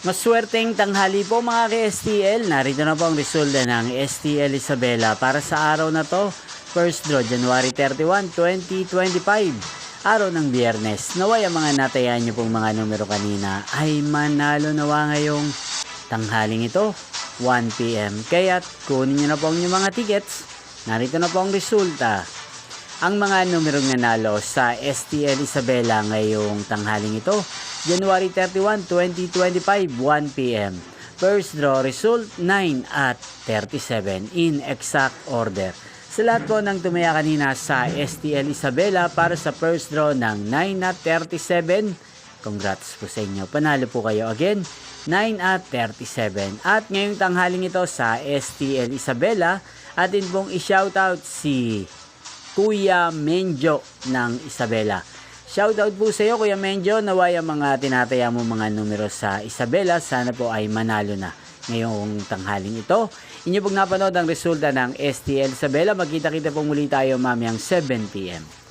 Maswerteng tanghali po mga ka-STL. Narito na po ang resulta ng STL Isabela para sa araw na to. First draw, January 31, 2025. Araw ng Biyernes. Naway ang mga natayan nyo pong mga numero kanina ay manalo nawa ngayong tanghaling ito, 1 PM. Kaya't kunin nyo na po ang inyong mga tickets. Narito na po ang resulta. Ang mga numerong nanalo sa STL Isabela ngayong tanghaling ito, January 31, 2025, 1 PM. First draw result, 9 at 37 in exact order. Sa lahat po ng tumaya kanina sa STL Isabela para sa first draw ng 9 at 37, congrats po sa inyo. Panalo po kayo again, 9 at 37. At ngayong tanghaling ito sa STL Isabela, atin pong i-shoutout si Kuya Menjo ng Isabela. Shoutout po sa iyo Kuya Menjo, naway ang mga tinataya mo mga numero sa Isabela, sana po ay manalo na ngayong tanghaling ito. Inyo pong napanood ang resulta ng STL Isabela. Magkita-kita po muli tayo mamayang 7 PM.